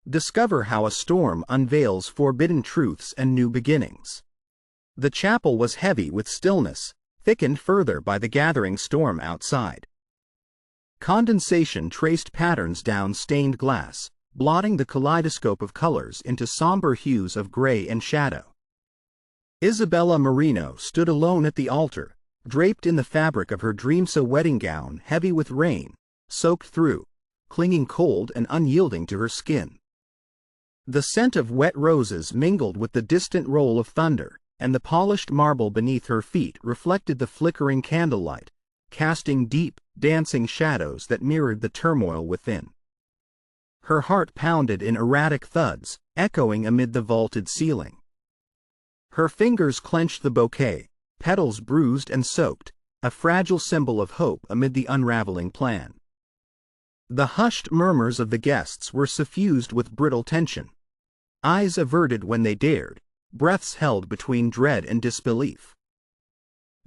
Discover how a storm unveils forbidden truths and new beginnings. The chapel was heavy with stillness, thickened further by the gathering storm outside. Condensation traced patterns down stained glass, blotting the kaleidoscope of colors into somber hues of gray and shadow. Isabella Marino stood alone at the altar, draped in the fabric of her dream-so wedding gown heavy with rain, soaked through, clinging cold and unyielding to her skin. The scent of wet roses mingled with the distant roll of thunder, and the polished marble beneath her feet reflected the flickering candlelight, casting deep, dancing shadows that mirrored the turmoil within. Her heart pounded in erratic thuds, echoing amid the vaulted ceiling. Her fingers clenched the bouquet, petals bruised and soaked, a fragile symbol of hope amid the unraveling plan. The hushed murmurs of the guests were suffused with brittle tension. Eyes averted when they dared, breaths held between dread and disbelief.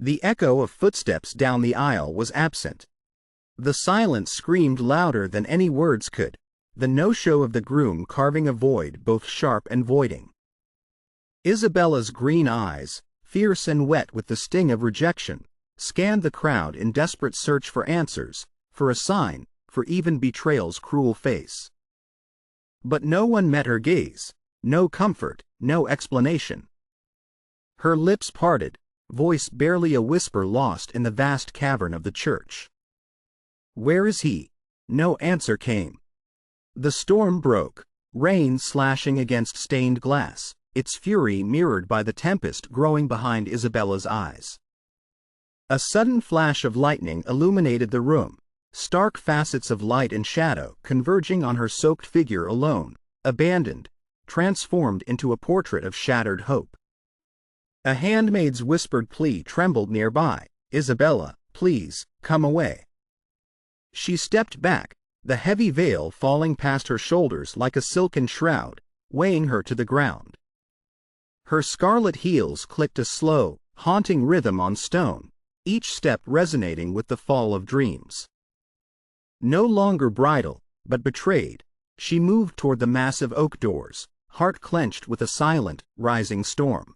The echo of footsteps down the aisle was absent. The silence screamed louder than any words could, the no-show of the groom carving a void both sharp and voiding. Isabella's green eyes, fierce and wet with the sting of rejection, scanned the crowd in desperate search for answers, for a sign, for even betrayal's cruel face. But no one met her gaze, no comfort, no explanation. Her lips parted, voice barely a whisper lost in the vast cavern of the church. "Where is he?" No answer came. The storm broke, rain slashing against stained glass, its fury mirrored by the tempest growing behind Isabella's eyes. A sudden flash of lightning illuminated the room, stark facets of light and shadow converging on her soaked figure alone, abandoned, transformed into a portrait of shattered hope. A handmaid's whispered plea trembled nearby, "Isabella, please, come away." She stepped back, the heavy veil falling past her shoulders like a silken shroud, weighing her to the ground. Her scarlet heels clicked a slow, haunting rhythm on stone, each step resonating with the fall of dreams. No longer bridal, but betrayed, she moved toward the massive oak doors, heart clenched with a silent, rising storm.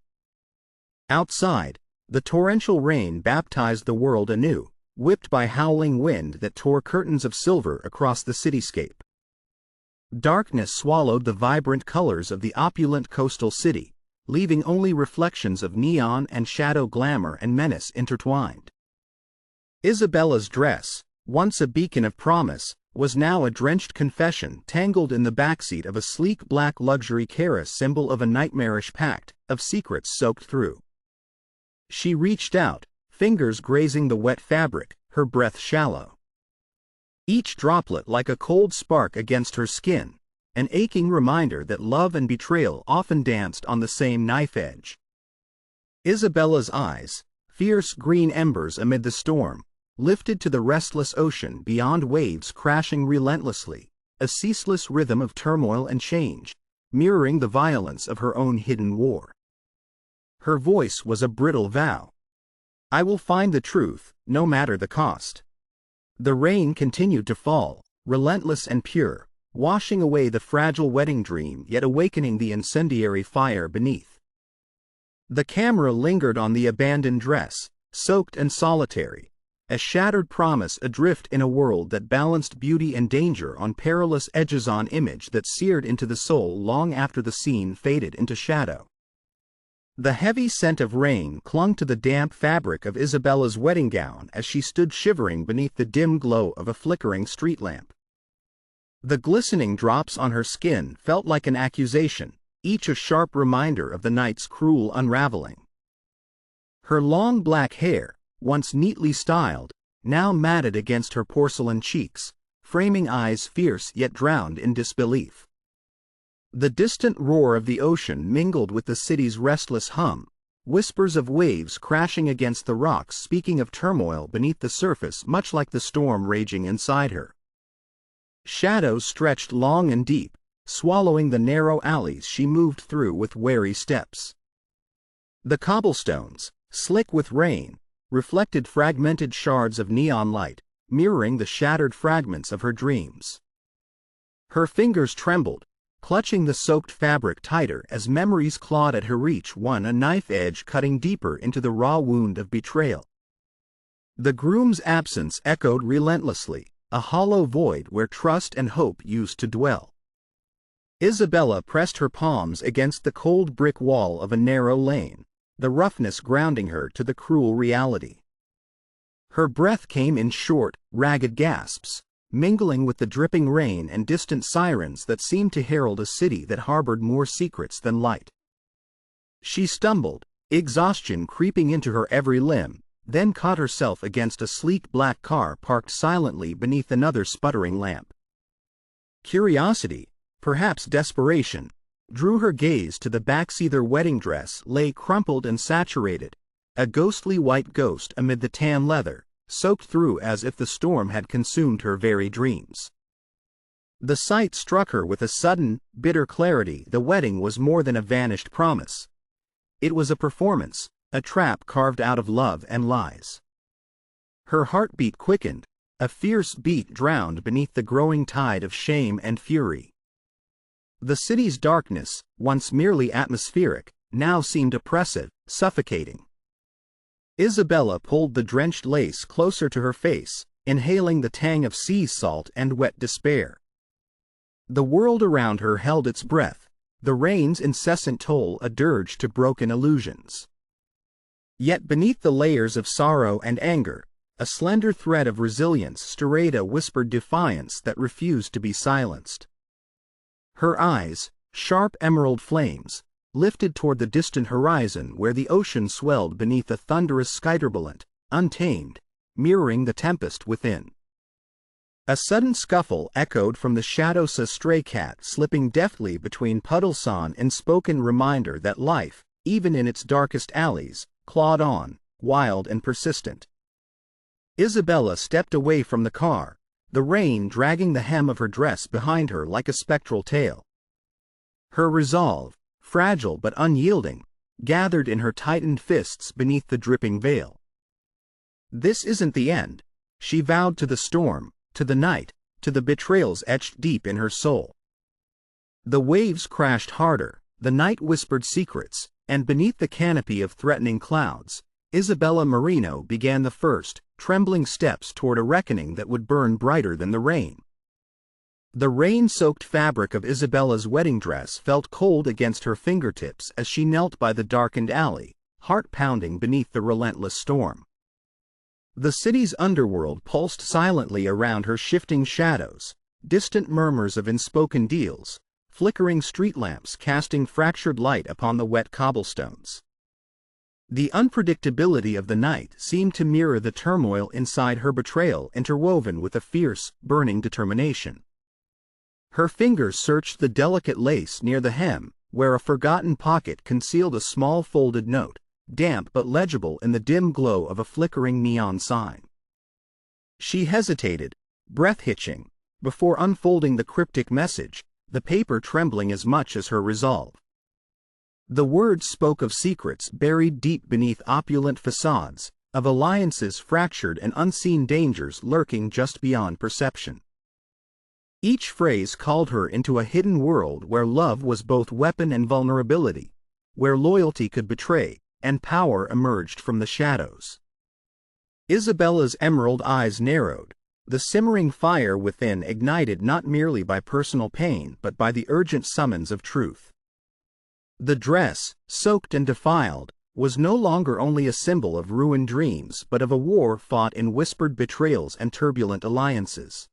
Outside, the torrential rain baptized the world anew, whipped by howling wind that tore curtains of silver across the cityscape. Darkness swallowed the vibrant colors of the opulent coastal city, leaving only reflections of neon and shadow, glamour and menace intertwined. Isabella's dress, once a beacon of promise, was now a drenched confession tangled in the backseat of a sleek black luxury carriage, symbol of a nightmarish pact, of secrets soaked through. She reached out, fingers grazing the wet fabric, her breath shallow. Each droplet like a cold spark against her skin, an aching reminder that love and betrayal often danced on the same knife edge. Isabella's eyes, fierce green embers amid the storm, lifted to the restless ocean beyond, waves crashing relentlessly, a ceaseless rhythm of turmoil and change, mirroring the violence of her own hidden war. Her voice was a brittle vow. "I will find the truth, no matter the cost." The rain continued to fall, relentless and pure, washing away the fragile wedding dream yet awakening the incendiary fire beneath. The camera lingered on the abandoned dress, soaked and solitary, a shattered promise adrift in a world that balanced beauty and danger on perilous edges, on image that seared into the soul long after the scene faded into shadow. The heavy scent of rain clung to the damp fabric of Isabella's wedding gown as she stood shivering beneath the dim glow of a flickering street lamp. The glistening drops on her skin felt like an accusation, each a sharp reminder of the night's cruel unraveling. Her long black hair, once neatly styled, now matted against her porcelain cheeks, framing eyes fierce yet drowned in disbelief. The distant roar of the ocean mingled with the city's restless hum, whispers of waves crashing against the rocks speaking of turmoil beneath the surface, much like the storm raging inside her. Shadows stretched long and deep, swallowing the narrow alleys she moved through with wary steps. The cobblestones, slick with rain, reflected fragmented shards of neon light, mirroring the shattered fragments of her dreams. Her fingers trembled, clutching the soaked fabric tighter as memories clawed at her reach, one a knife edge cutting deeper into the raw wound of betrayal. The groom's absence echoed relentlessly, a hollow void where trust and hope used to dwell. Isabella pressed her palms against the cold brick wall of a narrow lane, the roughness grounding her to the cruel reality. Her breath came in short, ragged gasps, mingling with the dripping rain and distant sirens that seemed to herald a city that harbored more secrets than light. She stumbled, exhaustion creeping into her every limb, then caught herself against a sleek black car parked silently beneath another sputtering lamp. Curiosity, perhaps desperation, drew her gaze to the backseat. Their wedding dress lay crumpled and saturated, a ghostly white ghost amid the tan leather, soaked through as if the storm had consumed her very dreams. The sight struck her with a sudden, bitter clarity. The wedding was more than a vanished promise. It was a performance, a trap carved out of love and lies. Her heartbeat quickened, a fierce beat drowned beneath the growing tide of shame and fury. The city's darkness, once merely atmospheric, now seemed oppressive, suffocating. Isabella pulled the drenched lace closer to her face, inhaling the tang of sea salt and wet despair. The world around her held its breath, the rain's incessant toll a dirge to broken illusions. Yet beneath the layers of sorrow and anger, a slender thread of resilience stirred a whispered defiance that refused to be silenced. Her eyes, sharp emerald flames, lifted toward the distant horizon where the ocean swelled beneath a thunderous skyturbulent, untamed, mirroring the tempest within. A sudden scuffle echoed from the shadows, a stray cat slipping deftly between puddles, an unspoken reminder that life, even in its darkest alleys, clawed on, wild and persistent. Isabella stepped away from the car, the rain dragging the hem of her dress behind her like a spectral tail. Her resolve, fragile but unyielding, gathered in her tightened fists beneath the dripping veil. This isn't the end, she vowed, to the storm, to the night, to the betrayals etched deep in her soul. The waves crashed harder, the night whispered secrets, and beneath the canopy of threatening clouds, Isabella Marino began the first, trembling steps toward a reckoning that would burn brighter than the rain. The rain-soaked fabric of Isabella's wedding dress felt cold against her fingertips as she knelt by the darkened alley, heart pounding beneath the relentless storm. The city's underworld pulsed silently around her, shifting shadows, distant murmurs of unspoken deals, flickering street lamps casting fractured light upon the wet cobblestones. The unpredictability of the night seemed to mirror the turmoil inside her, betrayal interwoven with a fierce, burning determination. Her fingers searched the delicate lace near the hem, where a forgotten pocket concealed a small folded note, damp but legible in the dim glow of a flickering neon sign. She hesitated, breath hitching, before unfolding the cryptic message, the paper trembling as much as her resolve. The words spoke of secrets buried deep beneath opulent facades, of alliances fractured and unseen dangers lurking just beyond perception. Each phrase called her into a hidden world where love was both weapon and vulnerability, where loyalty could betray, and power emerged from the shadows. Isabella's emerald eyes narrowed, the simmering fire within ignited not merely by personal pain but by the urgent summons of truth. The dress, soaked and defiled, was no longer only a symbol of ruined dreams but of a war fought in whispered betrayals and turbulent alliances.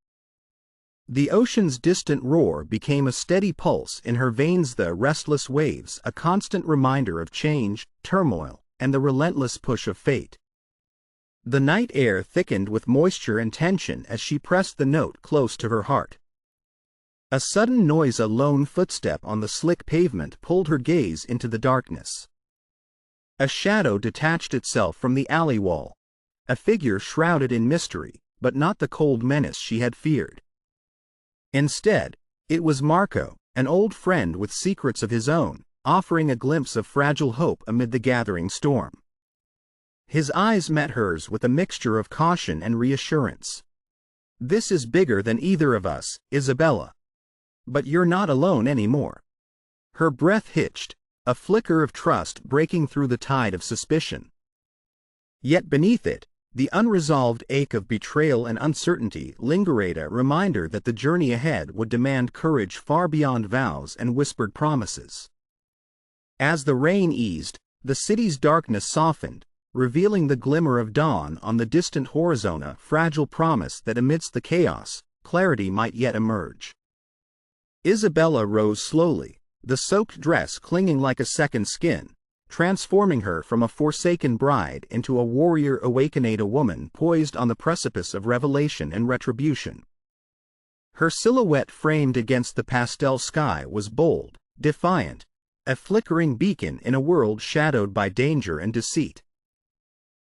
The ocean's distant roar became a steady pulse in her veins, the restless waves a constant reminder of change, turmoil, and the relentless push of fate. The night air thickened with moisture and tension as she pressed the note close to her heart. A sudden noise, a lone footstep on the slick pavement, pulled her gaze into the darkness. A shadow detached itself from the alley wall, a figure shrouded in mystery, but not the cold menace she had feared. Instead, it was Marco, an old friend with secrets of his own, offering a glimpse of fragile hope amid the gathering storm. His eyes met hers with a mixture of caution and reassurance. "This is bigger than either of us, Isabella. But you're not alone anymore. Her breath hitched, a flicker of trust breaking through the tide of suspicion. Yet beneath it, the unresolved ache of betrayal and uncertainty lingered, a reminder that the journey ahead would demand courage far beyond vows and whispered promises. As the rain eased, the city's darkness softened, revealing the glimmer of dawn on the distant horizon, a fragile promise that amidst the chaos, clarity might yet emerge. Isabella rose slowly, the soaked dress clinging like a second skin, transforming her from a forsaken bride into a warrior awakened, a woman poised on the precipice of revelation and retribution. Her silhouette framed against the pastel sky was bold, defiant, a flickering beacon in a world shadowed by danger and deceit.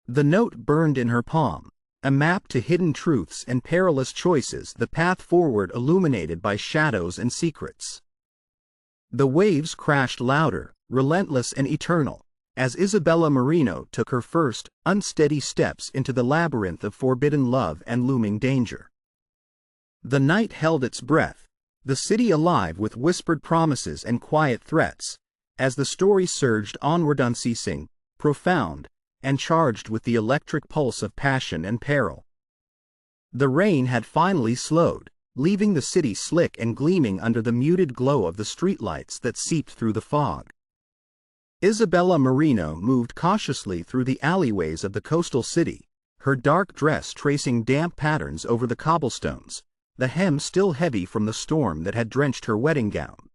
The note burned in her palm, a map to hidden truths and perilous choices, the path forward illuminated by shadows and secrets. The waves crashed louder, relentless and eternal, as Isabella Marino took her first, unsteady steps into the labyrinth of forbidden love and looming danger. The night held its breath, the city alive with whispered promises and quiet threats, as the story surged onward, unceasing, profound, and charged with the electric pulse of passion and peril. The rain had finally slowed, leaving the city slick and gleaming under the muted glow of the streetlights that seeped through the fog. Isabella Marino moved cautiously through the alleyways of the coastal city, her dark dress tracing damp patterns over the cobblestones, the hem still heavy from the storm that had drenched her wedding gown.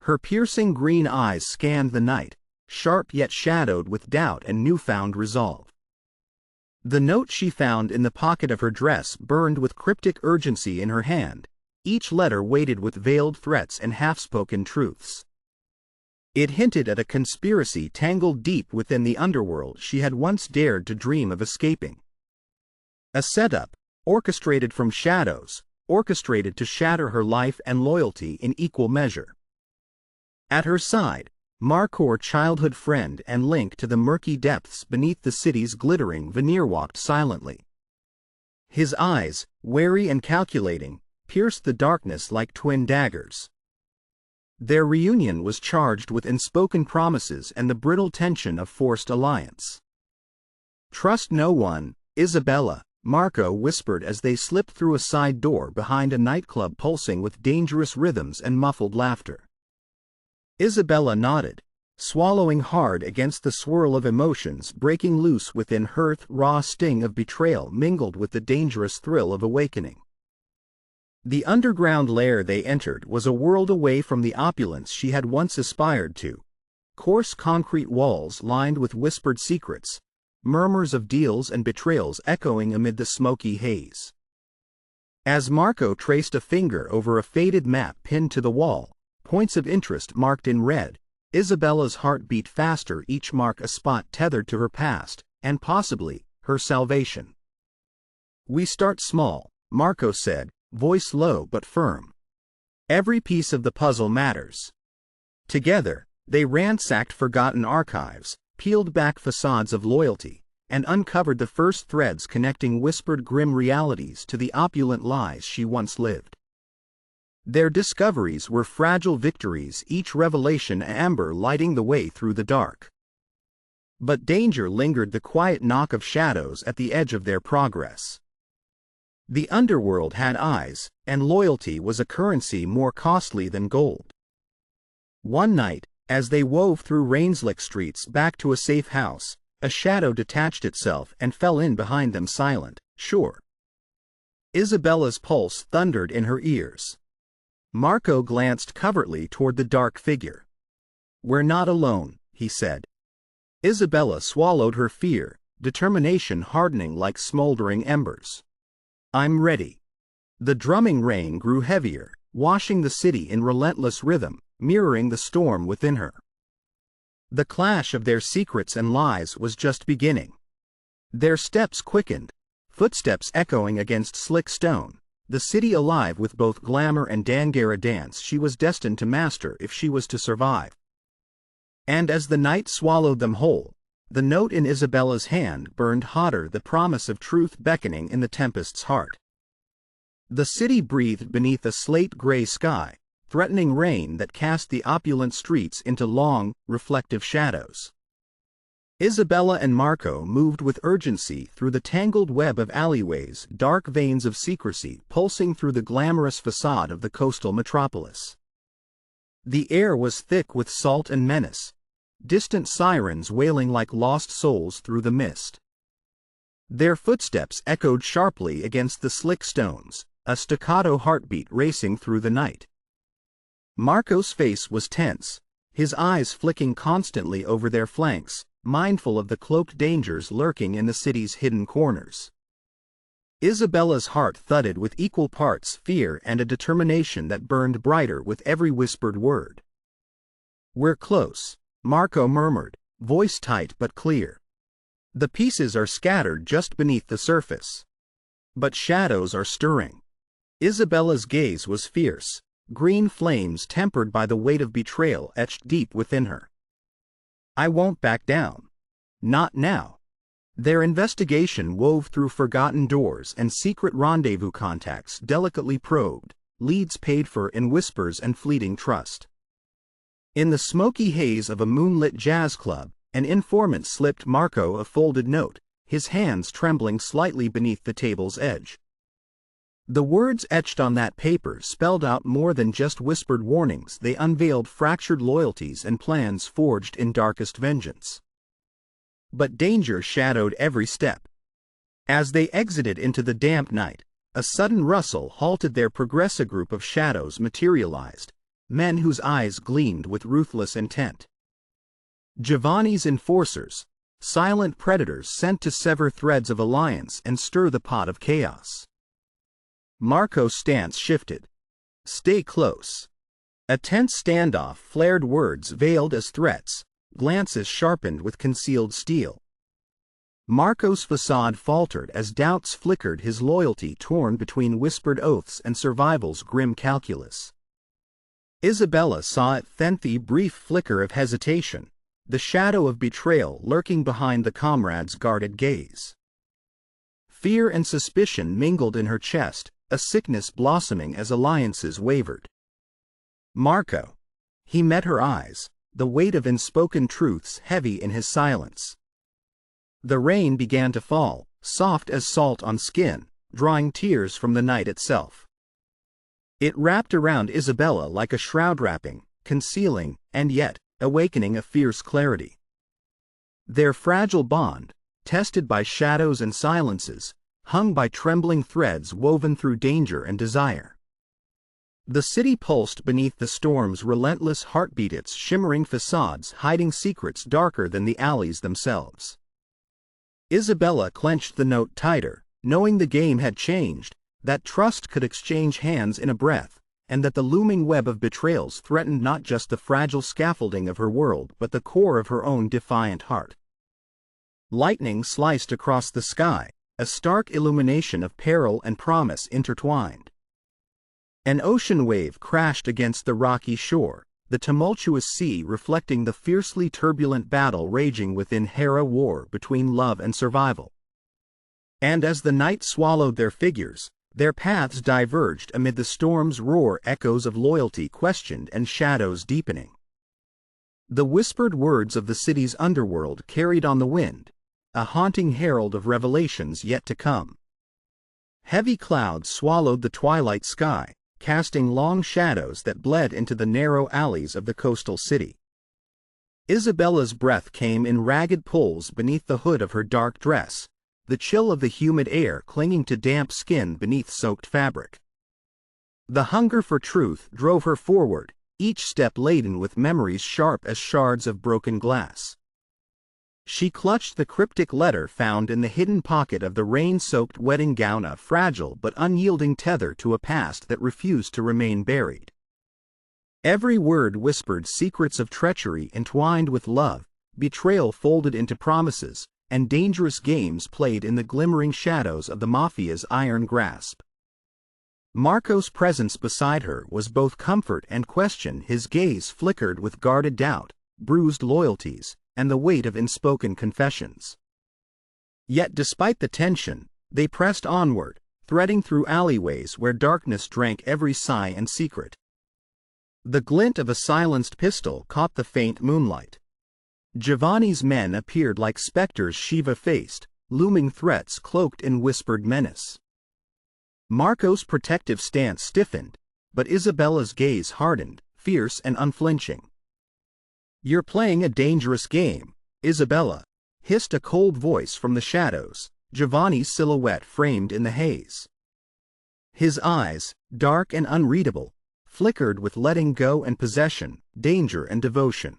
Her piercing green eyes scanned the night, sharp yet shadowed with doubt and newfound resolve. The note she found in the pocket of her dress burned with cryptic urgency in her hand, each letter weighted with veiled threats and half-spoken truths. It hinted at a conspiracy tangled deep within the underworld she had once dared to dream of escaping. A setup, orchestrated from shadows, orchestrated to shatter her life and loyalty in equal measure. At her side, Marco's childhood friend and link to the murky depths beneath the city's glittering veneer, walked silently. His eyes, wary and calculating, pierced the darkness like twin daggers. Their reunion was charged with unspoken promises and the brittle tension of forced alliance. "Trust no one, Isabella," Marco whispered as they slipped through a side door behind a nightclub pulsing with dangerous rhythms and muffled laughter. Isabella nodded, swallowing hard against the swirl of emotions breaking loose within her. The raw sting of betrayal mingled with the dangerous thrill of awakening. The underground lair they entered was a world away from the opulence she had once aspired to. Coarse concrete walls lined with whispered secrets, murmurs of deals and betrayals echoing amid the smoky haze. As Marco traced a finger over a faded map pinned to the wall, points of interest marked in red, Isabella's heart beat faster, each mark a spot tethered to her past, and possibly, her salvation. "We start small," Marco said, voice low but firm. "Every piece of the puzzle matters." Together, they ransacked forgotten archives, peeled back facades of loyalty, and uncovered the first threads connecting whispered grim realities to the opulent lies she once lived. Their discoveries were fragile victories, each revelation an amber lighting the way through the dark. But danger lingered, the quiet knock of shadows at the edge of their progress. The underworld had eyes, and loyalty was a currency more costly than gold. One night, as they wove through rain-slick streets back to a safe house, a shadow detached itself and fell in behind them, silent, sure. Isabella's pulse thundered in her ears. Marco glanced covertly toward the dark figure. "We're not alone," he said. Isabella swallowed her fear, determination hardening like smoldering embers. "I'm ready." The drumming rain grew heavier, washing the city in relentless rhythm, mirroring the storm within her. The clash of their secrets and lies was just beginning. Their steps quickened, footsteps echoing against slick stone, the city alive with both glamour and Dangara dance she was destined to master if she was to survive. And as the night swallowed them whole, the note in Isabella's hand burned hotter, the promise of truth beckoning in the tempest's heart. The city breathed beneath a slate-gray sky, threatening rain that cast the opulent streets into long, reflective shadows. Isabella and Marco moved with urgency through the tangled web of alleyways, dark veins of secrecy pulsing through the glamorous facade of the coastal metropolis. The air was thick with salt and menace, distant sirens wailing like lost souls through the mist. Their footsteps echoed sharply against the slick stones, a staccato heartbeat racing through the night. Marco's face was tense, his eyes flicking constantly over their flanks, mindful of the cloaked dangers lurking in the city's hidden corners. Isabella's heart thudded with equal parts fear and a determination that burned brighter with every whispered word. "We're close," Marco murmured, voice tight but clear. "The pieces are scattered just beneath the surface. But shadows are stirring." Isabella's gaze was fierce, green flames tempered by the weight of betrayal etched deep within her. "I won't back down. Not now." Their investigation wove through forgotten doors and secret rendezvous contacts delicately probed, leads paid for in whispers and fleeting trust. In the smoky haze of a moonlit jazz club, an informant slipped Marco a folded note, his hands trembling slightly beneath the table's edge. The words etched on that paper spelled out more than just whispered warnings. They unveiled fractured loyalties and plans forged in darkest vengeance. But danger shadowed every step. As they exited into the damp night, a sudden rustle halted their progress. A group of shadows materialized, men whose eyes gleamed with ruthless intent. Giovanni's enforcers, silent predators sent to sever threads of alliance and stir the pot of chaos. Marco's stance shifted. "Stay close." A tense standoff flared, words veiled as threats, glances sharpened with concealed steel. Marco's facade faltered as doubts flickered, his loyalty torn between whispered oaths and survival's grim calculus. Isabella saw it, the brief flicker of hesitation, the shadow of betrayal lurking behind the comrade's guarded gaze. Fear and suspicion mingled in her chest, a sickness blossoming as alliances wavered. Marco. He met her eyes, the weight of unspoken truths heavy in his silence. The rain began to fall, soft as salt on skin, drawing tears from the night itself. It wrapped around Isabella like a shroud wrapping, concealing, and yet, awakening a fierce clarity. Their fragile bond, tested by shadows and silences, hung by trembling threads woven through danger and desire. The city pulsed beneath the storm's relentless heartbeat, its shimmering facades hiding secrets darker than the alleys themselves. Isabella clenched the note tighter, knowing the game had changed, that trust could exchange hands in a breath, and that the looming web of betrayals threatened not just the fragile scaffolding of her world but the core of her own defiant heart. Lightning sliced across the sky, a stark illumination of peril and promise intertwined. An ocean wave crashed against the rocky shore, the tumultuous sea reflecting the fiercely turbulent battle raging within Hera, war between love and survival. And as the night swallowed their figures, their paths diverged amid the storm's roar, echoes of loyalty questioned and shadows deepening. The whispered words of the city's underworld carried on the wind, a haunting herald of revelations yet to come. Heavy clouds swallowed the twilight sky, casting long shadows that bled into the narrow alleys of the coastal city. Isabella's breath came in ragged pulls beneath the hood of her dark dress, the chill of the humid air clinging to damp skin beneath soaked fabric. The hunger for truth drove her forward, each step laden with memories sharp as shards of broken glass. She clutched the cryptic letter found in the hidden pocket of the rain-soaked wedding gown, a fragile but unyielding tether to a past that refused to remain buried. Every word whispered secrets of treachery entwined with love, betrayal folded into promises, and dangerous games played in the glimmering shadows of the Mafia's iron grasp. Marco's presence beside her was both comfort and question, his gaze flickered with guarded doubt, bruised loyalties, and the weight of unspoken confessions. Yet despite the tension, they pressed onward, threading through alleyways where darkness drank every sigh and secret. The glint of a silenced pistol caught the faint moonlight. Giovanni's men appeared like specters Shiva-faced, looming threats cloaked in whispered menace. Marco's protective stance stiffened, but Isabella's gaze hardened, fierce and unflinching. "You're playing a dangerous game, Isabella," hissed a cold voice from the shadows, Giovanni's silhouette framed in the haze. His eyes, dark and unreadable, flickered with letting go and possession, danger and devotion.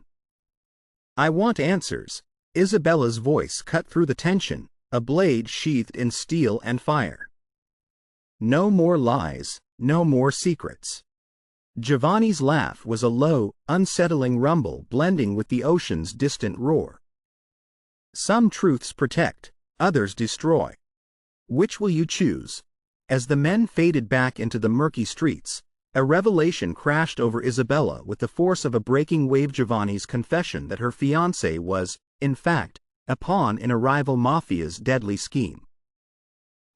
"I want answers." Isabella's voice cut through the tension, a blade sheathed in steel and fire. "No more lies, no more secrets." Giovanni's laugh was a low, unsettling rumble blending with the ocean's distant roar. "Some truths protect, others destroy. Which will you choose?" As the men faded back into the murky streets, a revelation crashed over Isabella with the force of a breaking wave. Giovanni's confession that her fiancé was, in fact, a pawn in a rival mafia's deadly scheme.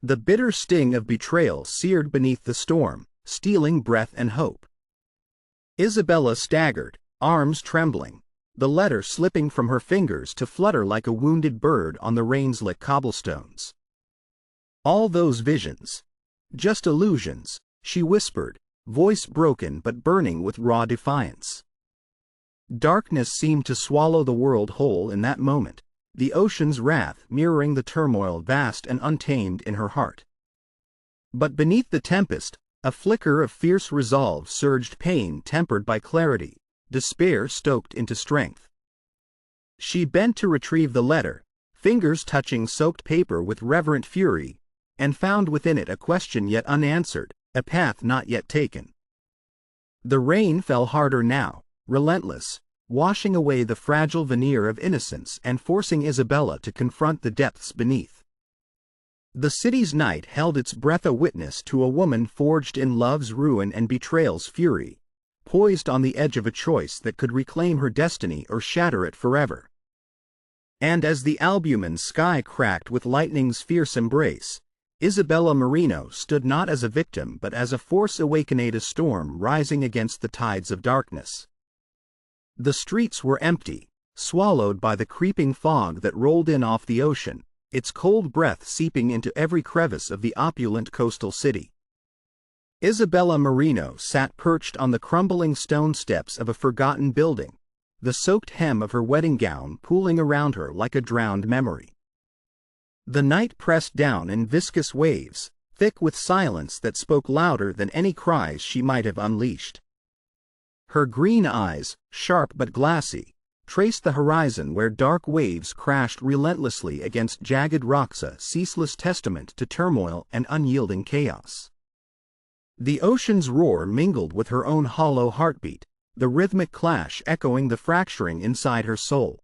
The bitter sting of betrayal seared beneath the storm, stealing breath and hope. Isabella staggered, arms trembling, the letter slipping from her fingers to flutter like a wounded bird on the rain-slick cobblestones. "All those visions. Just illusions," she whispered, voice broken but burning with raw defiance. Darkness seemed to swallow the world whole in that moment, the ocean's wrath mirroring the turmoil vast and untamed in her heart. But beneath the tempest, a flicker of fierce resolve surged, pain tempered by clarity, despair stoked into strength. She bent to retrieve the letter, fingers touching soaked paper with reverent fury, and found within it a question yet unanswered, a path not yet taken. The rain fell harder now, relentless, washing away the fragile veneer of innocence and forcing Isabella to confront the depths beneath. The city's night held its breath, a witness to a woman forged in love's ruin and betrayal's fury, poised on the edge of a choice that could reclaim her destiny or shatter it forever. And as the albumen sky cracked with lightning's fierce embrace, Isabella Marino stood not as a victim but as a force awakened, a storm rising against the tides of darkness. The streets were empty, swallowed by the creeping fog that rolled in off the ocean, its cold breath seeping into every crevice of the opulent coastal city. Isabella Marino sat perched on the crumbling stone steps of a forgotten building, the soaked hem of her wedding gown pooling around her like a drowned memory. The night pressed down in viscous waves, thick with silence that spoke louder than any cries she might have unleashed. Her green eyes, sharp but glassy, traced the horizon where dark waves crashed relentlessly against jagged rocks, a ceaseless testament to turmoil and unyielding chaos. The ocean's roar mingled with her own hollow heartbeat, the rhythmic clash echoing the fracturing inside her soul.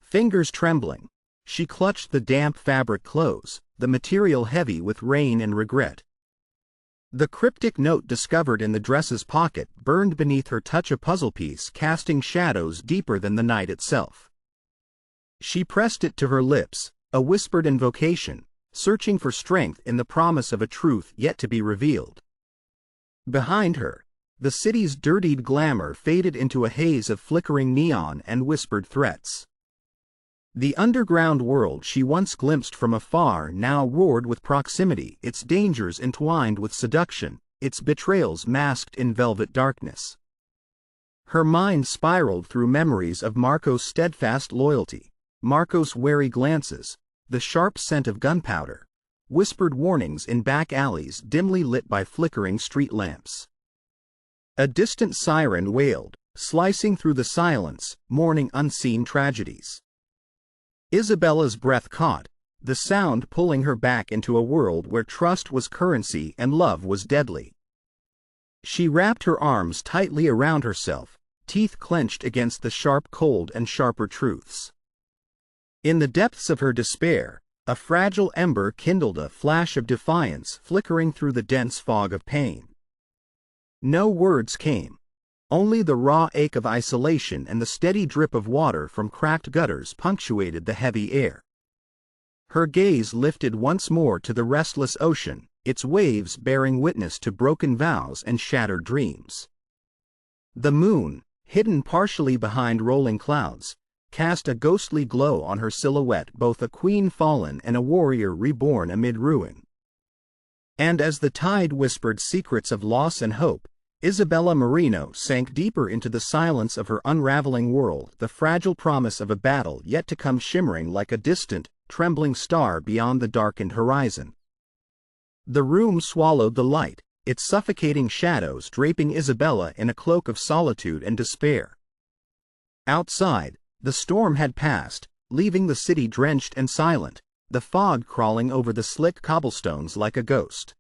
Fingers trembling, she clutched the damp fabric clothes, the material heavy with rain and regret. The cryptic note discovered in the dress's pocket burned beneath her touch, a puzzle piece casting shadows deeper than the night itself. She pressed it to her lips, a whispered invocation, searching for strength in the promise of a truth yet to be revealed. Behind her, the city's dirtied glamour faded into a haze of flickering neon and whispered threats. The underground world she once glimpsed from afar now roared with proximity, its dangers entwined with seduction, its betrayals masked in velvet darkness. Her mind spiraled through memories of Marco's steadfast loyalty, Marco's wary glances, the sharp scent of gunpowder, whispered warnings in back alleys dimly lit by flickering street lamps. A distant siren wailed, slicing through the silence, mourning unseen tragedies. Isabella's breath caught, the sound pulling her back into a world where trust was currency and love was deadly. She wrapped her arms tightly around herself, teeth clenched against the sharp cold and sharper truths. In the depths of her despair, a fragile ember kindled, a flash of defiance flickering through the dense fog of pain. No words came. Only the raw ache of isolation and the steady drip of water from cracked gutters punctuated the heavy air. Her gaze lifted once more to the restless ocean, its waves bearing witness to broken vows and shattered dreams. The moon, hidden partially behind rolling clouds, cast a ghostly glow on her silhouette, both a queen fallen and a warrior reborn amid ruin. And as the tide whispered secrets of loss and hope, Isabella Marino sank deeper into the silence of her unraveling world, the fragile promise of a battle yet to come shimmering like a distant, trembling star beyond the darkened horizon. The room swallowed the light, its suffocating shadows draping Isabella in a cloak of solitude and despair. Outside, the storm had passed, leaving the city drenched and silent, the fog crawling over the slick cobblestones like a ghost.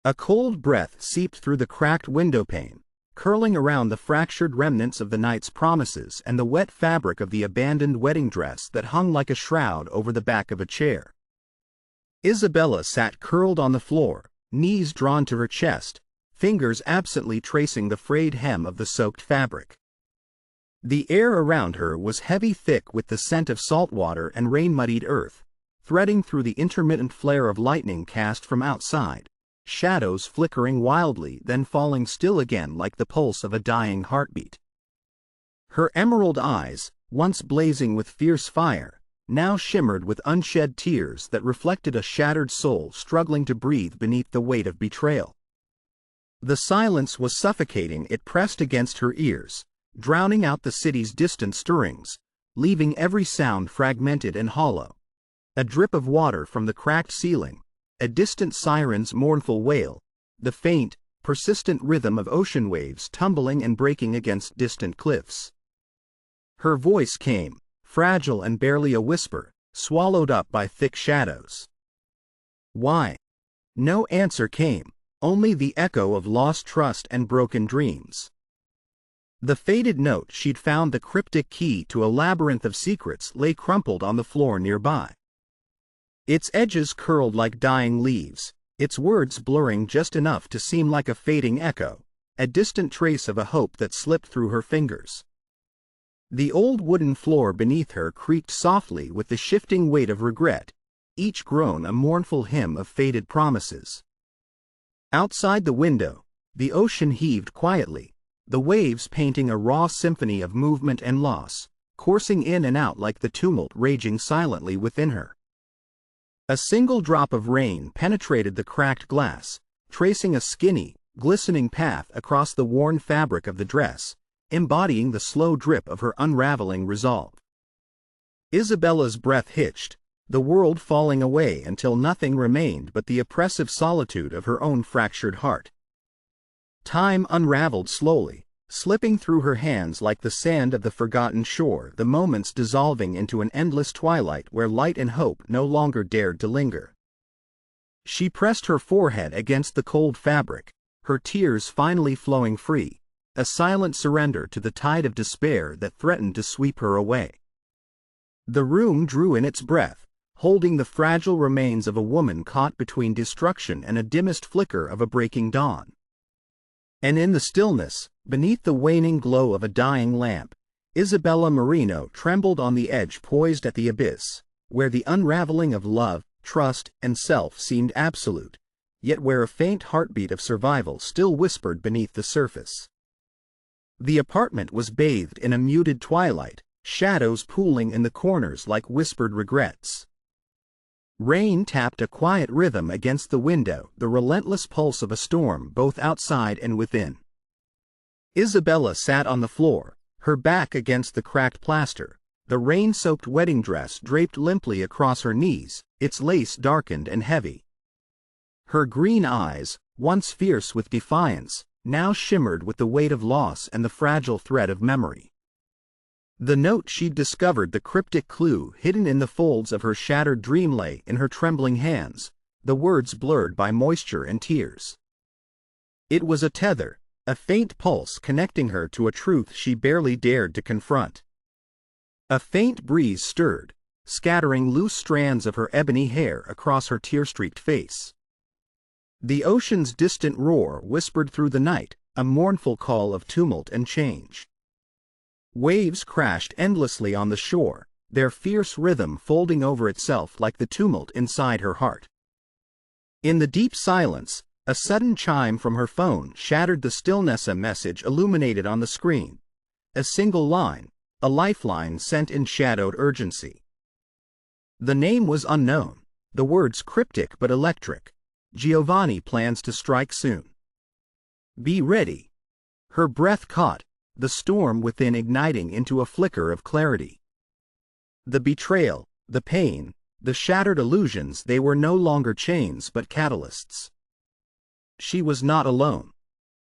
A cold breath seeped through the cracked windowpane, curling around the fractured remnants of the night's promises and the wet fabric of the abandoned wedding dress that hung like a shroud over the back of a chair. Isabella sat curled on the floor, knees drawn to her chest, fingers absently tracing the frayed hem of the soaked fabric. The air around her was heavy, thick with the scent of salt water and rain-muddied earth, threading through the intermittent flare of lightning cast from outside, shadows flickering wildly then falling still again like the pulse of a dying heartbeat. Her emerald eyes, once blazing with fierce fire, now shimmered with unshed tears that reflected a shattered soul struggling to breathe beneath the weight of betrayal. The silence was suffocating, it pressed against her ears, drowning out the city's distant stirrings, leaving every sound fragmented and hollow. A drip of water from the cracked ceiling, a distant siren's mournful wail, the faint, persistent rhythm of ocean waves tumbling and breaking against distant cliffs. Her voice came, fragile and barely a whisper, swallowed up by thick shadows. Why? No answer came, only the echo of lost trust and broken dreams. The faded note she'd found, the cryptic key to a labyrinth of secrets, lay crumpled on the floor nearby. Its edges curled like dying leaves, its words blurring just enough to seem like a fading echo, a distant trace of a hope that slipped through her fingers. The old wooden floor beneath her creaked softly with the shifting weight of regret, each groan a mournful hymn of faded promises. Outside the window, the ocean heaved quietly, the waves painting a raw symphony of movement and loss, coursing in and out like the tumult raging silently within her. A single drop of rain penetrated the cracked glass, tracing a skinny, glistening path across the worn fabric of the dress, embodying the slow drip of her unraveling resolve. Isabella's breath hitched, the world falling away until nothing remained but the oppressive solitude of her own fractured heart. Time unraveled slowly, slipping through her hands like the sand of the forgotten shore, the moments dissolving into an endless twilight where light and hope no longer dared to linger. She pressed her forehead against the cold fabric, her tears finally flowing free, a silent surrender to the tide of despair that threatened to sweep her away. The room drew in its breath, holding the fragile remains of a woman caught between destruction and a dimmest flicker of a breaking dawn. And in the stillness, beneath the waning glow of a dying lamp, Isabella Marino trembled on the edge, poised at the abyss, where the unraveling of love, trust, and self seemed absolute, yet where a faint heartbeat of survival still whispered beneath the surface. The apartment was bathed in a muted twilight, shadows pooling in the corners like whispered regrets. Rain tapped a quiet rhythm against the window, the relentless pulse of a storm both outside and within. Isabella sat on the floor, her back against the cracked plaster, the rain-soaked wedding dress draped limply across her knees, its lace darkened and heavy. Her green eyes, once fierce with defiance, now shimmered with the weight of loss and the fragile thread of memory. The note she'd discovered, the cryptic clue hidden in the folds of her shattered dream, lay in her trembling hands, the words blurred by moisture and tears. It was a tether, a faint pulse connecting her to a truth she barely dared to confront. A faint breeze stirred, scattering loose strands of her ebony hair across her tear-streaked face. The ocean's distant roar whispered through the night, a mournful call of tumult and change. Waves crashed endlessly on the shore, their fierce rhythm folding over itself like the tumult inside her heart. In the deep silence, a sudden chime from her phone shattered the stillness. A message illuminated on the screen. A single line, a lifeline sent in shadowed urgency. The name was unknown, the words cryptic but electric. Giovanni plans to strike soon. Be ready. Her breath caught, the storm within igniting into a flicker of clarity. The betrayal, the pain, the shattered illusions, they were no longer chains but catalysts. She was not alone.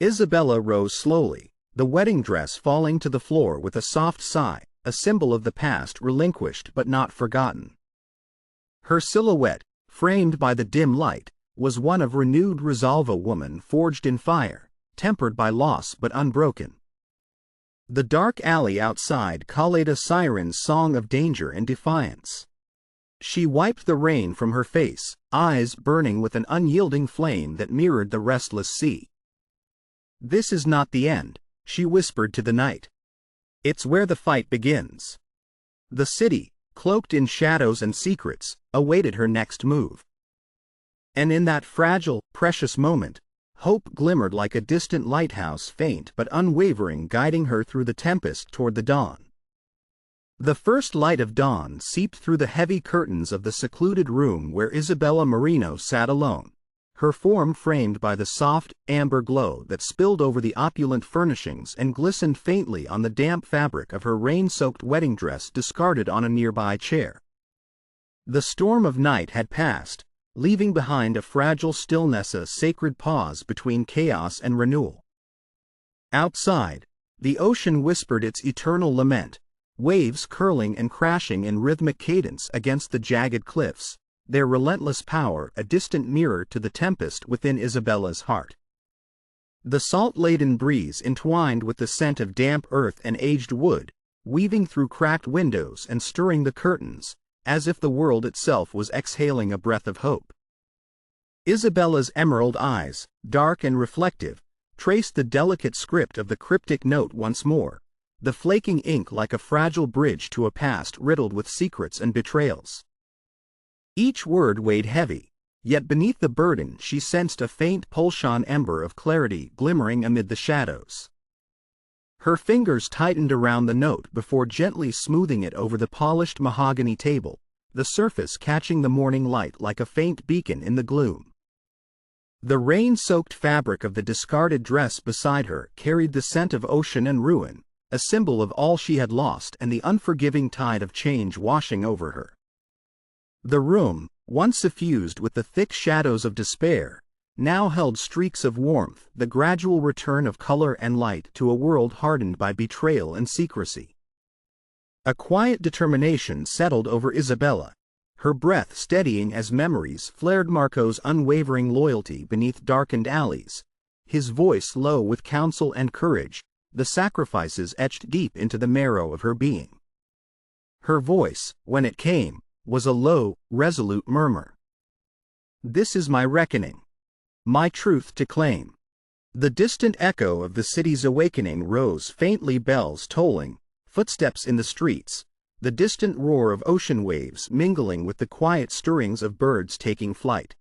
Isabella rose slowly, the wedding dress falling to the floor with a soft sigh, a symbol of the past relinquished but not forgotten. Her silhouette, framed by the dim light, was one of renewed resolve, a woman forged in fire, tempered by loss but unbroken. The dark alley outside called a siren's song of danger and defiance. She wiped the rain from her face, eyes burning with an unyielding flame that mirrored the restless sea. "This is not the end," she whispered to the night. "It's where the fight begins." The city, cloaked in shadows and secrets, awaited her next move. And in that fragile, precious moment, hope glimmered like a distant lighthouse, faint but unwavering, guiding her through the tempest toward the dawn. The first light of dawn seeped through the heavy curtains of the secluded room where Isabella Marino sat alone, her form framed by the soft, amber glow that spilled over the opulent furnishings and glistened faintly on the damp fabric of her rain-soaked wedding dress discarded on a nearby chair. The storm of night had passed, leaving behind a fragile stillness, a sacred pause between chaos and renewal. Outside, the ocean whispered its eternal lament, waves curling and crashing in rhythmic cadence against the jagged cliffs, their relentless power a distant mirror to the tempest within Isabella's heart. The salt-laden breeze entwined with the scent of damp earth and aged wood, weaving through cracked windows and stirring the curtains, as if the world itself was exhaling a breath of hope. Isabella's emerald eyes, dark and reflective, traced the delicate script of the cryptic note once more, the flaking ink like a fragile bridge to a past riddled with secrets and betrayals. Each word weighed heavy, yet beneath the burden she sensed a faint pulsation ember of clarity glimmering amid the shadows. Her fingers tightened around the note before gently smoothing it over the polished mahogany table, the surface catching the morning light like a faint beacon in the gloom. The rain-soaked fabric of the discarded dress beside her carried the scent of ocean and ruin, a symbol of all she had lost and the unforgiving tide of change washing over her. The room, once suffused with the thick shadows of despair, now held streaks of warmth, the gradual return of color and light to a world hardened by betrayal and secrecy. A quiet determination settled over Isabella, her breath steadying as memories flared Marco's unwavering loyalty beneath darkened alleys, his voice low with counsel and courage, the sacrifices etched deep into the marrow of her being. Her voice, when it came, was a low, resolute murmur. "This is my reckoning. My truth to claim." The distant echo of the city's awakening rose faintly, bells tolling, footsteps in the streets, the distant roar of ocean waves mingling with the quiet stirrings of birds taking flight.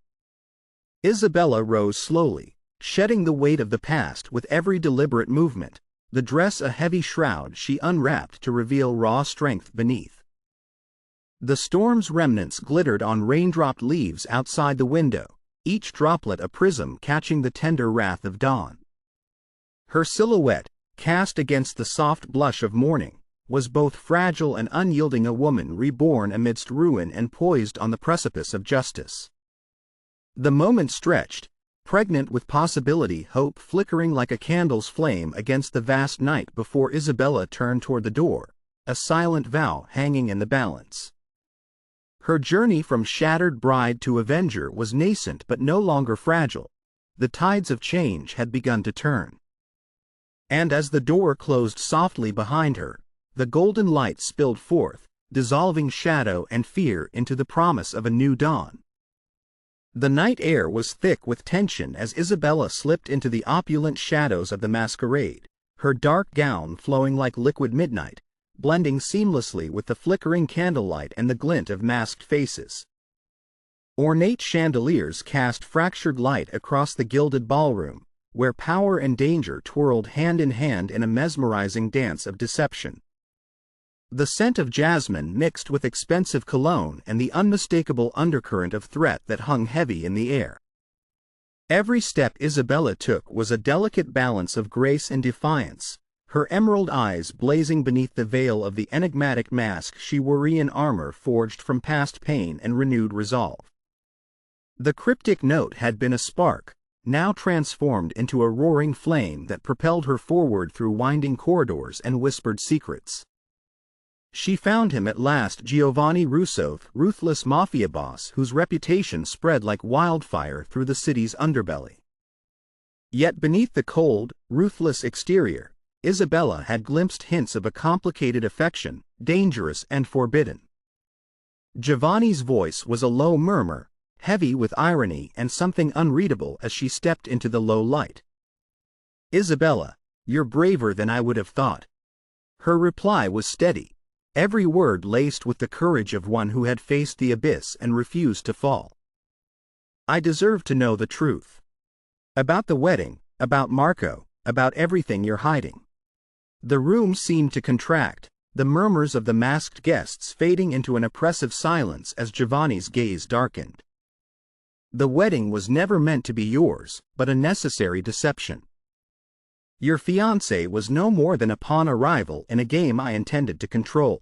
Isabella rose slowly, shedding the weight of the past with every deliberate movement, the dress a heavy shroud she unwrapped to reveal raw strength beneath. The storm's remnants glittered on raindropped leaves outside the window, each droplet a prism catching the tender wrath of dawn. Her silhouette, cast against the soft blush of morning, was both fragile and unyielding, a woman reborn amidst ruin and poised on the precipice of justice. The moment stretched, pregnant with possibility, hope flickering like a candle's flame against the vast night before Isabella turned toward the door, a silent vow hanging in the balance. Her journey from shattered bride to avenger was nascent but no longer fragile. The tides of change had begun to turn. And as the door closed softly behind her, the golden light spilled forth, dissolving shadow and fear into the promise of a new dawn. The night air was thick with tension as Isabella slipped into the opulent shadows of the masquerade, her dark gown flowing like liquid midnight, blending seamlessly with the flickering candlelight and the glint of masked faces. Ornate chandeliers cast fractured light across the gilded ballroom, where power and danger twirled hand in hand in a mesmerizing dance of deception. The scent of jasmine mixed with expensive cologne and the unmistakable undercurrent of threat that hung heavy in the air. Every step Isabella took was a delicate balance of grace and defiance, her emerald eyes blazing beneath the veil of the enigmatic mask she wore in armor forged from past pain and renewed resolve. The cryptic note had been a spark, now transformed into a roaring flame that propelled her forward through winding corridors and whispered secrets. She found him at last, Giovanni Russo, ruthless Mafia boss whose reputation spread like wildfire through the city's underbelly. Yet beneath the cold, ruthless exterior, Isabella had glimpsed hints of a complicated affection, dangerous and forbidden. Giovanni's voice was a low murmur, heavy with irony and something unreadable as she stepped into the low light. "Isabella, you're braver than I would have thought." Her reply was steady, every word laced with the courage of one who had faced the abyss and refused to fall. "I deserve to know the truth. About the wedding, about Marco, about everything you're hiding." The room seemed to contract, the murmurs of the masked guests fading into an oppressive silence as Giovanni's gaze darkened. "The wedding was never meant to be yours, but a necessary deception. Your fiancé was no more than a pawn arrival in a game I intended to control."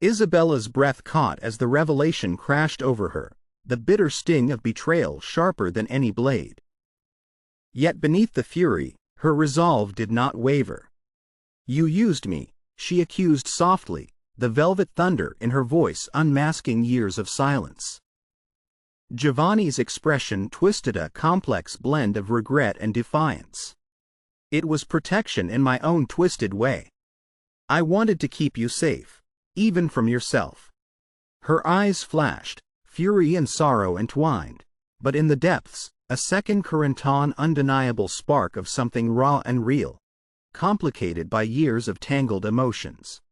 Isabella's breath caught as the revelation crashed over her, the bitter sting of betrayal sharper than any blade. Yet beneath the fury, her resolve did not waver. "You used me," she accused softly, the velvet thunder in her voice unmasking years of silence. Giovanni's expression twisted a complex blend of regret and defiance. "It was protection in my own twisted way. I wanted to keep you safe, even from yourself." Her eyes flashed, fury and sorrow entwined, but in the depths, a second Corentin undeniable spark of something raw and real, complicated by years of tangled emotions.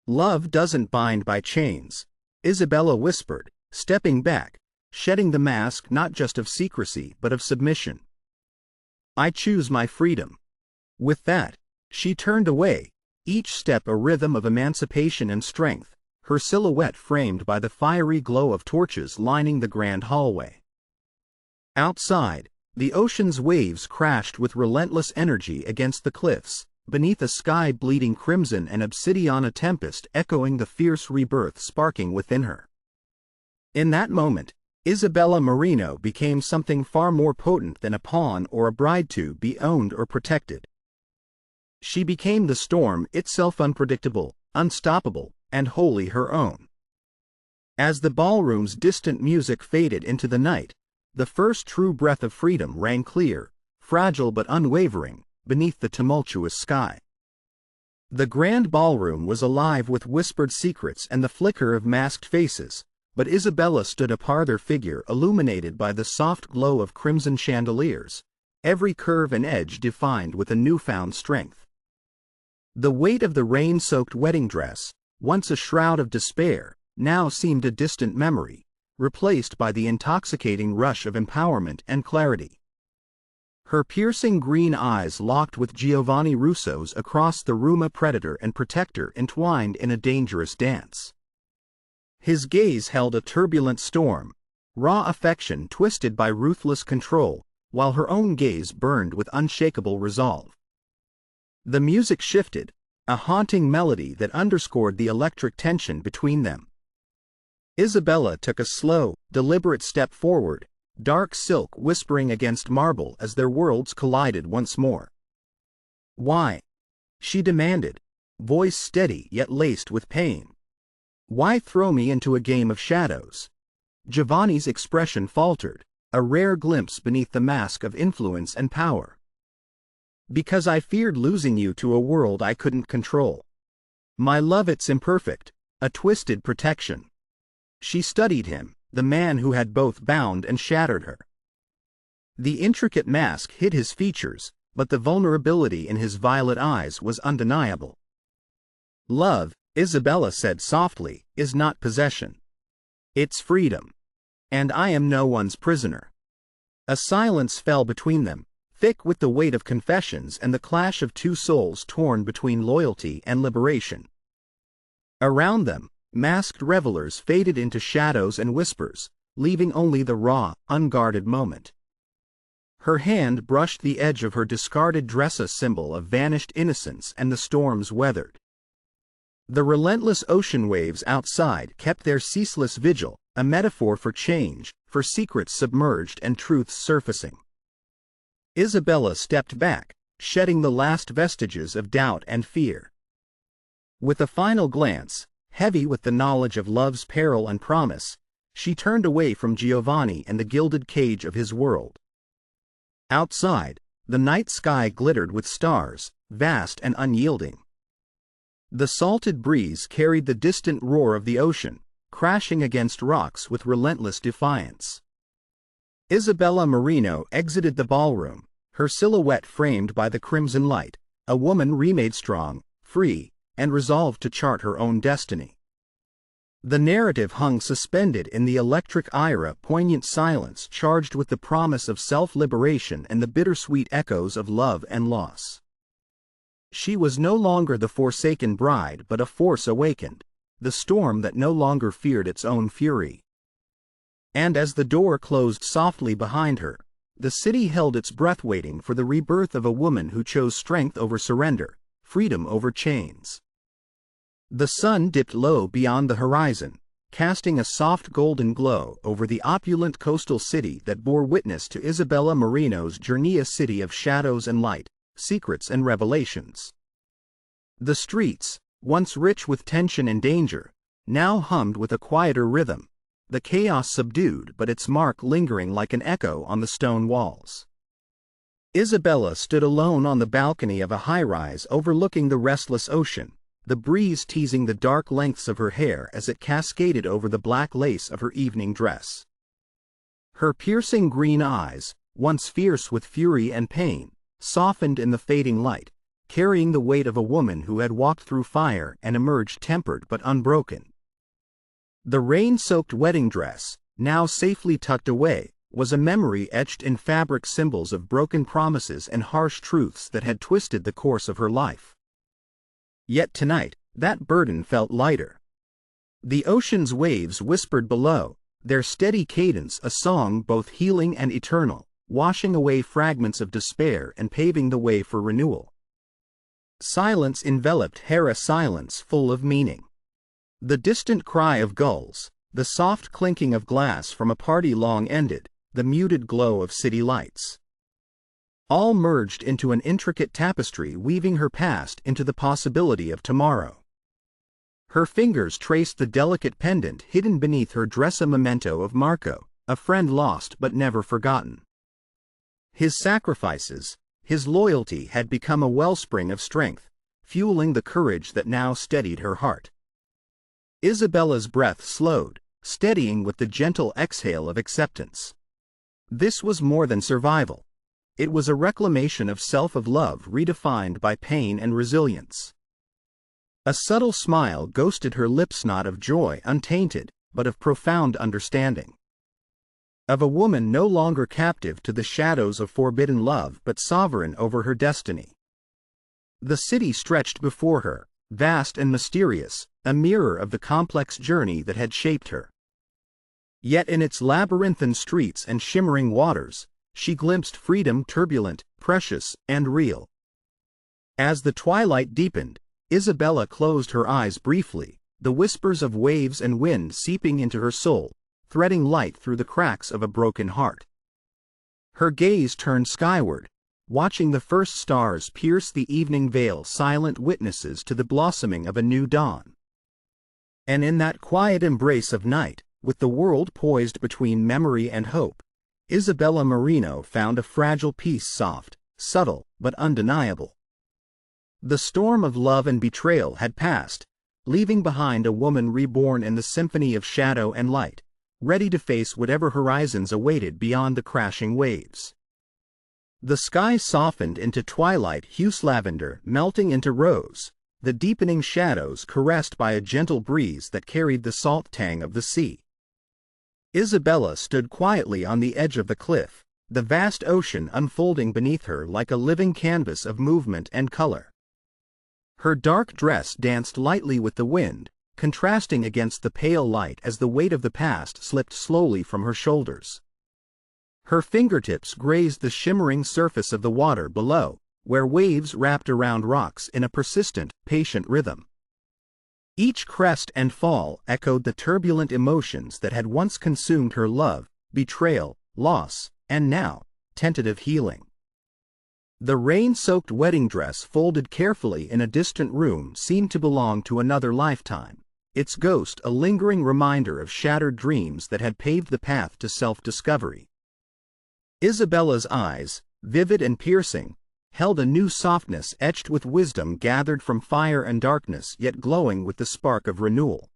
"Love doesn't bind by chains," Isabella whispered, stepping back, shedding the mask not just of secrecy but of submission. "I choose my freedom." With that, she turned away, each step a rhythm of emancipation and strength, her silhouette framed by the fiery glow of torches lining the grand hallway. Outside, the ocean's waves crashed with relentless energy against the cliffs, beneath a sky bleeding crimson and obsidian, a tempest echoing the fierce rebirth sparking within her. In that moment, Isabella Marino became something far more potent than a pawn or a bride to be owned or protected. She became the storm itself, unpredictable, unstoppable, and wholly her own. As the ballroom's distant music faded into the night, the first true breath of freedom rang clear, fragile but unwavering, beneath the tumultuous sky. The grand ballroom was alive with whispered secrets and the flicker of masked faces, but Isabella stood a parlor figure illuminated by the soft glow of crimson chandeliers, every curve and edge defined with a newfound strength. The weight of the rain-soaked wedding dress, once a shroud of despair, now seemed a distant memory, replaced by the intoxicating rush of empowerment and clarity. Her piercing green eyes locked with Giovanni Russo's across the room, a predator and protector entwined in a dangerous dance. His gaze held a turbulent storm, raw affection twisted by ruthless control, while her own gaze burned with unshakable resolve. The music shifted, a haunting melody that underscored the electric tension between them. Isabella took a slow, deliberate step forward, dark silk whispering against marble as their worlds collided once more. "Why?" she demanded, voice steady yet laced with pain. "Why throw me into a game of shadows?" Giovanni's expression faltered, a rare glimpse beneath the mask of influence and power. "Because I feared losing you to a world I couldn't control. My love, it's imperfect, a twisted protection." She studied him, the man who had both bound and shattered her. The intricate mask hid his features, but the vulnerability in his violet eyes was undeniable. "Love," Isabella said softly, "is not possession. It's freedom." and I am no one's prisoner. A silence fell between them, thick with the weight of confessions and the clash of two souls torn between loyalty and liberation. Around them, masked revelers faded into shadows and whispers, leaving only the raw, unguarded moment. Her hand brushed the edge of her discarded dress, a symbol of vanished innocence, and the storms weathered. The relentless ocean waves outside kept their ceaseless vigil, a metaphor for change, for secrets submerged and truths surfacing. Isabella stepped back, shedding the last vestiges of doubt and fear. With a final glance, heavy with the knowledge of love's peril and promise, she turned away from Giovanni and the gilded cage of his world. Outside, the night sky glittered with stars, vast and unyielding. The salted breeze carried the distant roar of the ocean, crashing against rocks with relentless defiance. Isabella Marino exited the ballroom, her silhouette framed by the crimson light, a woman remade strong, free, and resolved to chart her own destiny. The narrative hung suspended in the electric Ira, poignant silence charged with the promise of self-liberation and the bittersweet echoes of love and loss. She was no longer the forsaken bride but a force awakened, the storm that no longer feared its own fury. And as the door closed softly behind her, the city held its breath, waiting for the rebirth of a woman who chose strength over surrender, freedom over chains. The sun dipped low beyond the horizon, casting a soft golden glow over the opulent coastal city that bore witness to Isabella Marino's journey, a city of shadows and light, secrets and revelations. The streets, once rich with tension and danger, now hummed with a quieter rhythm, the chaos subdued but its mark lingering like an echo on the stone walls. Isabella stood alone on the balcony of a high-rise overlooking the restless ocean, the breeze teasing the dark lengths of her hair as it cascaded over the black lace of her evening dress. Her piercing green eyes, once fierce with fury and pain, softened in the fading light, carrying the weight of a woman who had walked through fire and emerged tempered but unbroken. The rain-soaked wedding dress, now safely tucked away, was a memory etched in fabric, symbols of broken promises and harsh truths that had twisted the course of her life. Yet tonight, that burden felt lighter. The ocean's waves whispered below, their steady cadence a song both healing and eternal, washing away fragments of despair and paving the way for renewal. Silence enveloped Hera, silence full of meaning. The distant cry of gulls, the soft clinking of glass from a party long ended, the muted glow of city lights. All merged into an intricate tapestry, weaving her past into the possibility of tomorrow. Her fingers traced the delicate pendant hidden beneath her dress, a memento of Marco, a friend lost but never forgotten. His sacrifices, his loyalty had become a wellspring of strength, fueling the courage that now steadied her heart. Isabella's breath slowed, steadying with the gentle exhale of acceptance. This was more than survival. It was a reclamation of self, of love redefined by pain and resilience. A subtle smile ghosted her lips, not of joy untainted, but of profound understanding. Of a woman no longer captive to the shadows of forbidden love but sovereign over her destiny. The city stretched before her, vast and mysterious, a mirror of the complex journey that had shaped her. Yet in its labyrinthine streets and shimmering waters, she glimpsed freedom, turbulent, precious, and real. As the twilight deepened, Isabella closed her eyes briefly, the whispers of waves and wind seeping into her soul, threading light through the cracks of a broken heart. Her gaze turned skyward, watching the first stars pierce the evening veil, silent witnesses to the blossoming of a new dawn. And in that quiet embrace of night, with the world poised between memory and hope, Isabella Marino found a fragile peace, soft, subtle, but undeniable. The storm of love and betrayal had passed, leaving behind a woman reborn in the symphony of shadow and light, ready to face whatever horizons awaited beyond the crashing waves. The sky softened into twilight hues, lavender melting into rose, the deepening shadows caressed by a gentle breeze that carried the salt tang of the sea. Isabella stood quietly on the edge of the cliff, the vast ocean unfolding beneath her like a living canvas of movement and color. Her dark dress danced lightly with the wind, contrasting against the pale light as the weight of the past slipped slowly from her shoulders. Her fingertips grazed the shimmering surface of the water below, where waves wrapped around rocks in a persistent, patient rhythm. Each crest and fall echoed the turbulent emotions that had once consumed her: love, betrayal, loss, and now, tentative healing. The rain-soaked wedding dress folded carefully in a distant room seemed to belong to another lifetime, its ghost a lingering reminder of shattered dreams that had paved the path to self-discovery. Isabella's eyes, vivid and piercing, held a new softness etched with wisdom gathered from fire and darkness yet glowing with the spark of renewal.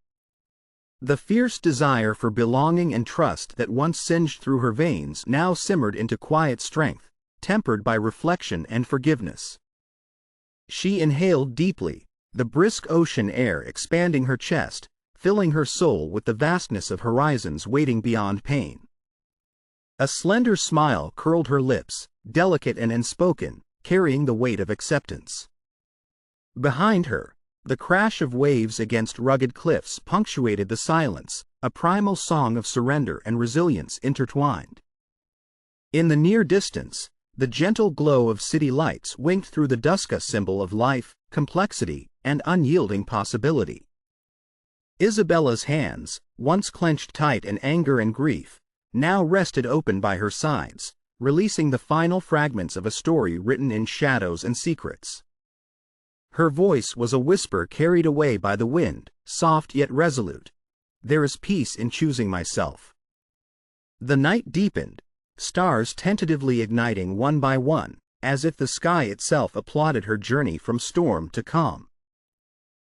The fierce desire for belonging and trust that once singed through her veins now simmered into quiet strength, tempered by reflection and forgiveness. She inhaled deeply, the brisk ocean air expanding her chest, filling her soul with the vastness of horizons waiting beyond pain. A slender smile curled her lips, delicate and unspoken, carrying the weight of acceptance. Behind her, the crash of waves against rugged cliffs punctuated the silence, a primal song of surrender and resilience intertwined. In the near distance, the gentle glow of city lights winked through the dusk, a symbol of life, complexity, and unyielding possibility. Isabella's hands, once clenched tight in anger and grief, now rested open by her sides, releasing the final fragments of a story written in shadows and secrets. Her voice was a whisper carried away by the wind, soft yet resolute. "There is peace in choosing myself." The night deepened, stars tentatively igniting one by one, as if the sky itself applauded her journey from storm to calm.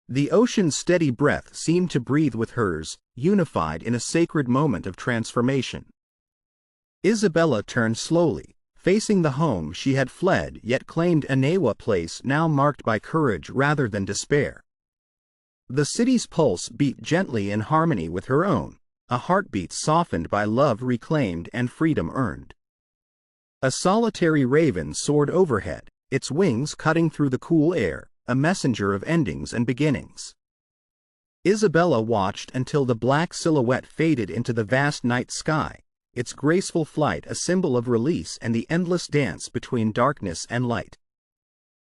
The ocean's steady breath seemed to breathe with hers, unified in a sacred moment of transformation. Isabella turned slowly, facing the home she had fled yet claimed, a place now marked by courage rather than despair. The city's pulse beat gently in harmony with her own, a heartbeat softened by love reclaimed and freedom earned. A solitary raven soared overhead, its wings cutting through the cool air, a messenger of endings and beginnings. Isabella watched until the black silhouette faded into the vast night sky, its graceful flight a symbol of release and the endless dance between darkness and light.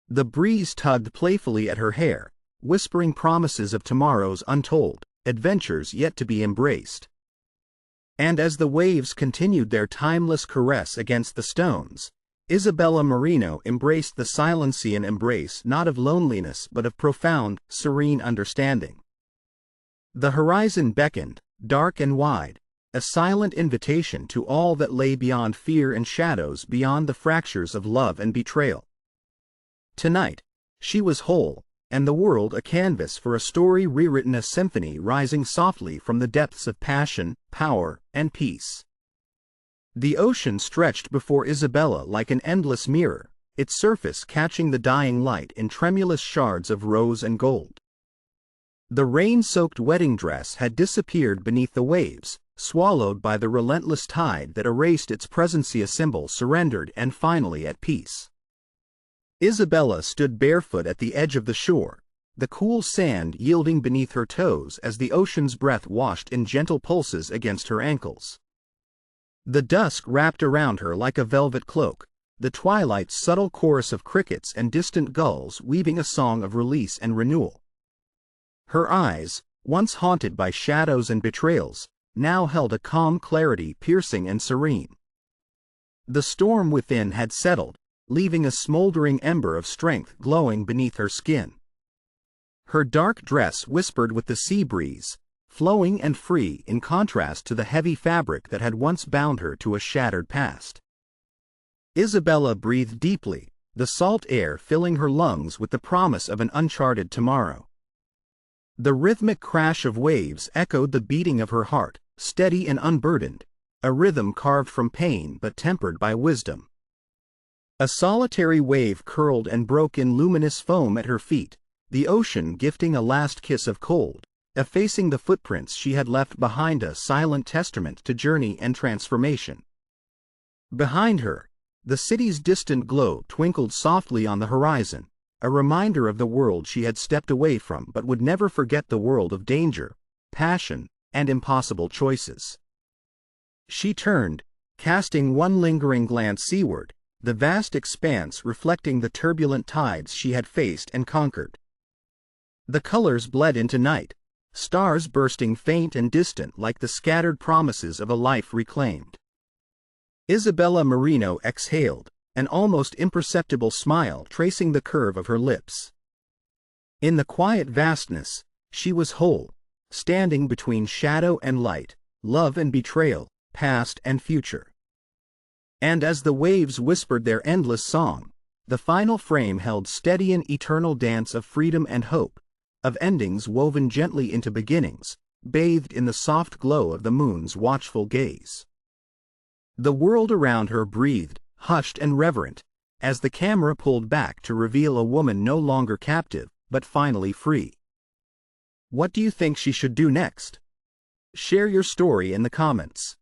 The breeze tugged playfully at her hair, whispering promises of tomorrow's untold adventures yet to be embraced. And as the waves continued their timeless caress against the stones, Isabella Marino embraced the Silencian embrace not of loneliness but of profound, serene understanding. The horizon beckoned, dark and wide, a silent invitation to all that lay beyond fear and shadows, beyond the fractures of love and betrayal. Tonight, she was whole, and the world a canvas for a story rewritten, a symphony rising softly from the depths of passion, power, and peace. The ocean stretched before Isabella like an endless mirror, its surface catching the dying light in tremulous shards of rose and gold. The rain-soaked wedding dress had disappeared beneath the waves, swallowed by the relentless tide that erased its presence, a symbol surrendered and finally at peace. Isabella stood barefoot at the edge of the shore, the cool sand yielding beneath her toes as the ocean's breath washed in gentle pulses against her ankles. The dusk wrapped around her like a velvet cloak, the twilight's subtle chorus of crickets and distant gulls weaving a song of release and renewal. Her eyes, once haunted by shadows and betrayals, now held a calm clarity, piercing and serene. The storm within had settled, leaving a smoldering ember of strength glowing beneath her skin. Her dark dress whispered with the sea breeze, flowing and free in contrast to the heavy fabric that had once bound her to a shattered past. Isabella breathed deeply, the salt air filling her lungs with the promise of an uncharted tomorrow. The rhythmic crash of waves echoed the beating of her heart, steady and unburdened, a rhythm carved from pain but tempered by wisdom. A solitary wave curled and broke in luminous foam at her feet, the ocean gifting a last kiss of cold, effacing the footprints she had left behind, a silent testament to journey and transformation. Behind her, the city's distant glow twinkled softly on the horizon, a reminder of the world she had stepped away from but would never forget, the world of danger, passion, and impossible choices. She turned, casting one lingering glance seaward, the vast expanse reflecting the turbulent tides she had faced and conquered. The colors bled into night, stars bursting faint and distant like the scattered promises of a life reclaimed. Isabella Marino exhaled, an almost imperceptible smile tracing the curve of her lips. In the quiet vastness, she was whole, standing between shadow and light, love and betrayal, past and future. And as the waves whispered their endless song, the final frame held steady, an eternal dance of freedom and hope, of endings woven gently into beginnings, bathed in the soft glow of the moon's watchful gaze. The world around her breathed, hushed and reverent, as the camera pulled back to reveal a woman no longer captive, but finally free. What do you think she should do next? Share your story in the comments.